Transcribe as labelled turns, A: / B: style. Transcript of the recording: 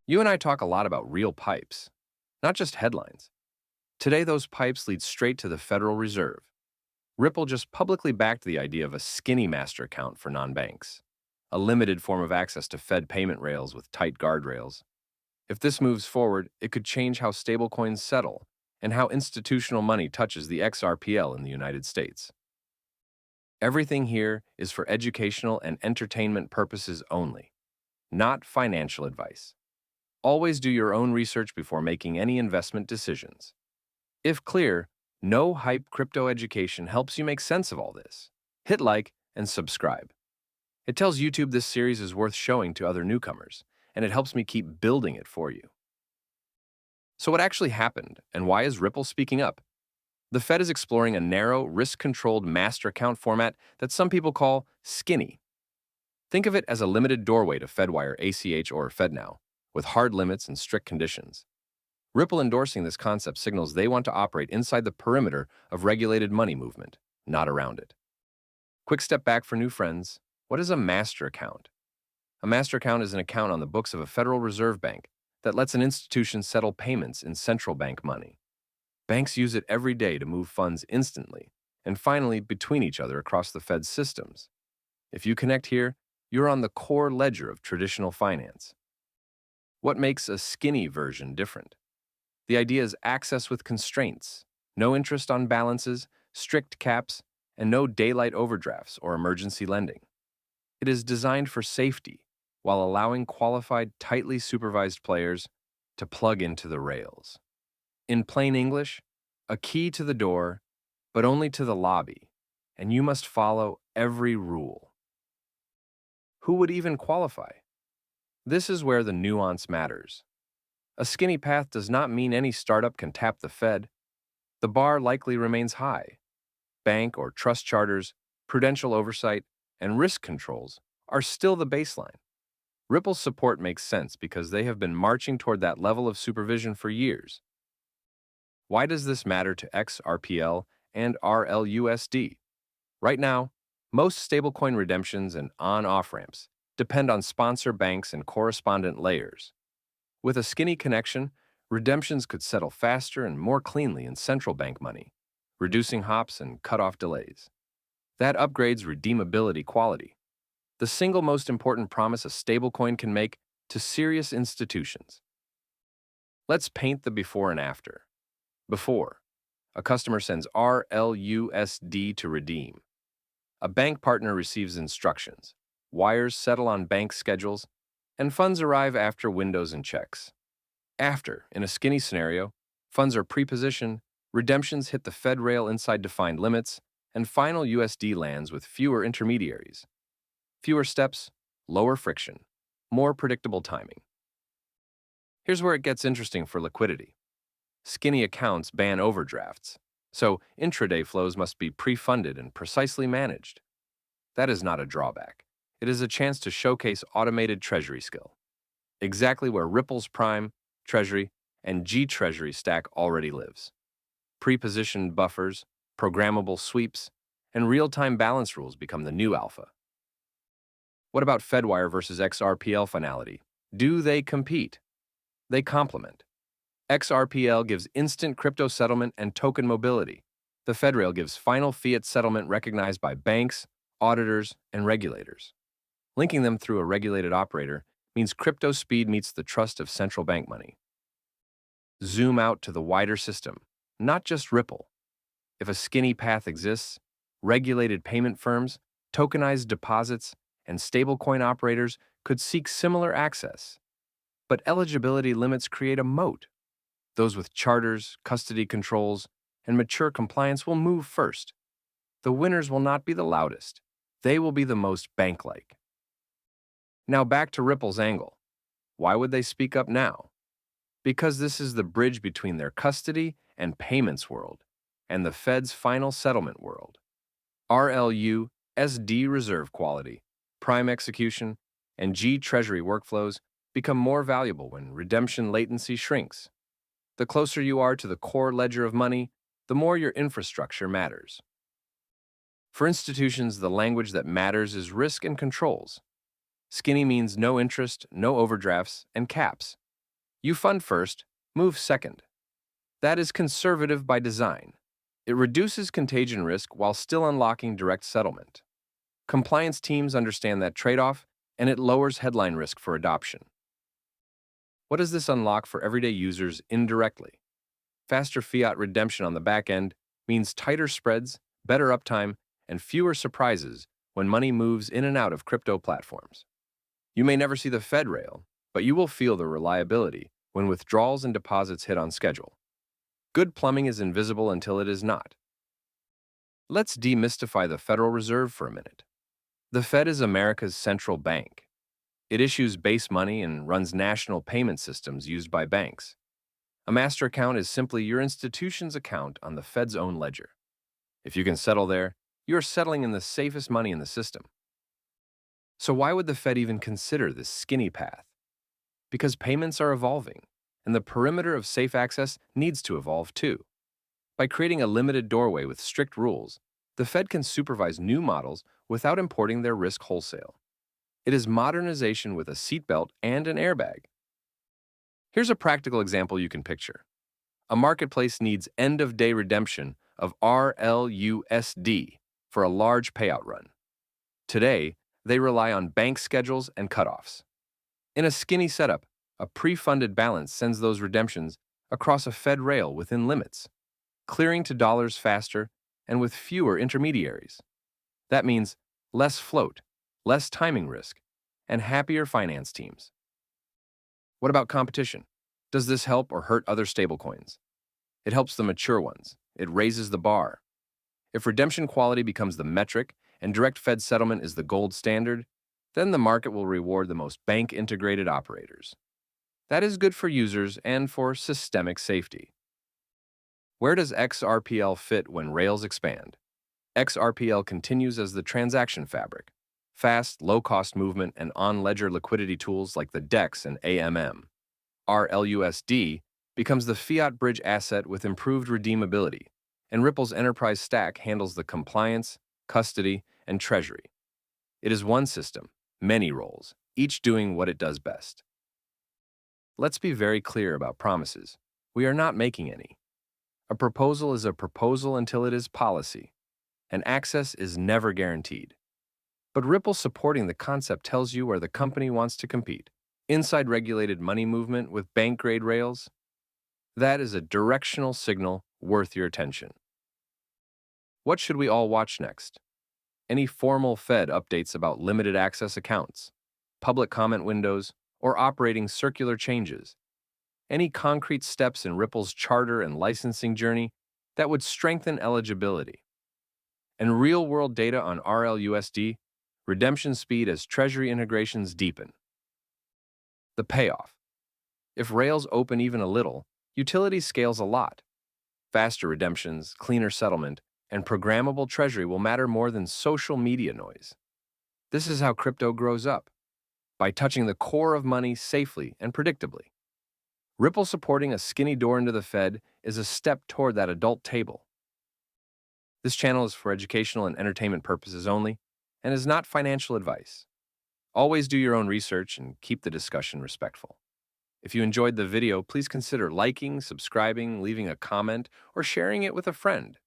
A: You and I talk a lot about real pipes, not just headlines. Today, those pipes lead straight to the Federal Reserve. Ripple just publicly backed the idea of a skinny master account for non-banks, a limited form of access to Fed payment rails with tight guardrails. If this moves forward, it could change how stablecoins settle and how institutional money touches the XRPL in the United States. Everything here is for educational and entertainment purposes only, not financial advice. Always do your own research before making any investment decisions. If clear, no hype crypto education helps you make sense of all this. Hit like and subscribe. It tells YouTube this series is worth showing to other newcomers, and it helps me keep building it for you. So what actually happened, and why is Ripple speaking up? The Fed is exploring a narrow, risk-controlled master account format that some people call skinny. Think of it as a limited doorway to Fedwire, ACH, or FedNow, with hard limits and strict conditions. Ripple endorsing this concept signals they want to operate inside the perimeter of regulated money movement, not around it. Quick step back for new friends. What is a master account? A master account is an account on the books of a Federal Reserve Bank that lets an institution settle payments in central bank money. Banks use it every day to move funds instantly and finally between each other across the Fed's systems. If you connect here, you're on the core ledger of traditional finance. What makes a skinny version different? The idea is access with constraints, no interest on balances, strict caps, and no daylight overdrafts or emergency lending. It is designed for safety while allowing qualified, tightly supervised players to plug into the rails. In plain English, a key to the door, but only to the lobby, and you must follow every rule. Who would even qualify? This is where the nuance matters. A skinny path does not mean any startup can tap the Fed. The bar likely remains high. Bank or trust charters, prudential oversight, and risk controls are still the baseline. Ripple's support makes sense because they have been marching toward that level of supervision for years. Why does this matter to XRPL and RLUSD? Right now, most stablecoin redemptions and on-off ramps depend on sponsor banks and correspondent layers. With a skinny connection, redemptions could settle faster and more cleanly in central bank money, reducing hops and cutoff delays. That upgrades redeemability quality, the single most important promise a stablecoin can make to serious institutions. Let's paint the before and after. Before, a customer sends RLUSD to redeem. A bank partner receives instructions, wires settle on bank schedules, and funds arrive after windows and checks. After, in a skinny scenario, funds are pre-positioned, redemptions hit the Fed rail inside defined limits, and final USD lands with fewer intermediaries. Fewer steps, lower friction, more predictable timing. Here's where it gets interesting for liquidity. Skinny accounts ban overdrafts, so intraday flows must be pre-funded and precisely managed. That is not a drawback. It is a chance to showcase automated Treasury skill, exactly where Ripple's Prime, Treasury, and G-Treasury stack already lives. Pre-positioned buffers, programmable sweeps, and real-time balance rules become the new alpha. What about Fedwire versus XRPL Finality? Do they compete? They complement. XRPL gives instant crypto settlement and token mobility. The FedRail gives final fiat settlement recognized by banks, auditors, and regulators. Linking them through a regulated operator means crypto speed meets the trust of central bank money. Zoom out to the wider system, not just Ripple. If a skinny path exists, regulated payment firms, tokenized deposits, and stablecoin operators could seek similar access. But eligibility limits create a moat. Those with charters, custody controls, and mature compliance will move first. The winners will not be the loudest. They will be the most bank-like. Now back to Ripple's angle. Why would they speak up now? Because this is the bridge between their custody and payments world and the Fed's final settlement world. RLUSD reserve quality, prime execution, and G-Treasury workflows become more valuable when redemption latency shrinks. The closer you are to the core ledger of money, the more your infrastructure matters. For institutions, the language that matters is risk and controls. Skinny means no interest, no overdrafts, and caps. You fund first, move second. That is conservative by design. It reduces contagion risk while still unlocking direct settlement. Compliance teams understand that trade-off, and it lowers headline risk for adoption. What does this unlock for everyday users indirectly? Faster fiat redemption on the back end means tighter spreads, better uptime, and fewer surprises when money moves in and out of crypto platforms. You may never see the Fed rail, but you will feel the reliability when withdrawals and deposits hit on schedule. Good plumbing is invisible until it is not. Let's demystify the Federal Reserve for a minute. The Fed is America's central bank. It issues base money and runs national payment systems used by banks. A master account is simply your institution's account on the Fed's own ledger. If you can settle there, you are settling in the safest money in the system. So why would the Fed even consider this skinny path? Because payments are evolving, and the perimeter of safe access needs to evolve too. By creating a limited doorway with strict rules, the Fed can supervise new models without importing their risk wholesale. It is modernization with a seatbelt and an airbag. Here's a practical example you can picture. A marketplace needs end-of-day redemption of RLUSD for a large payout run. Today, they rely on bank schedules and cutoffs. In a skinny setup, a pre-funded balance sends those redemptions across a Fed rail within limits, clearing to dollars faster and with fewer intermediaries. That means less float, less timing risk, and happier finance teams. What about competition? Does this help or hurt other stablecoins? It helps the mature ones. It raises the bar. If redemption quality becomes the metric and direct Fed settlement is the gold standard, then the market will reward the most bank-integrated operators. That is good for users and for systemic safety. Where does XRPL fit when rails expand? XRPL continues as the transaction fabric. Fast, low-cost movement and on-ledger liquidity tools like the DEX and AMM. RLUSD becomes the fiat bridge asset with improved redeemability, and Ripple's enterprise stack handles the compliance, custody, and treasury. It is one system, many roles, each doing what it does best. Let's be very clear about promises. We are not making any. A proposal is a proposal until it is policy, and access is never guaranteed. But Ripple supporting the concept tells you where the company wants to compete. Inside regulated money movement with bank-grade rails? That is a directional signal worth your attention. What should we all watch next? Any formal Fed updates about limited access accounts, public comment windows, or operating circular changes? Any concrete steps in Ripple's charter and licensing journey that would strengthen eligibility? And real-world data on RLUSD, redemption speed as Treasury integrations deepen. The payoff. If rails open even a little, utility scales a lot. Faster redemptions, cleaner settlement, and programmable Treasury will matter more than social media noise. This is how crypto grows up, by touching the core of money safely and predictably. Ripple supporting a skinny door into the Fed is a step toward that adult table. This channel is for educational and entertainment purposes only, and is not financial advice. Always do your own research and keep the discussion respectful. If you enjoyed the video, please consider liking, subscribing, leaving a comment, or sharing it with a friend.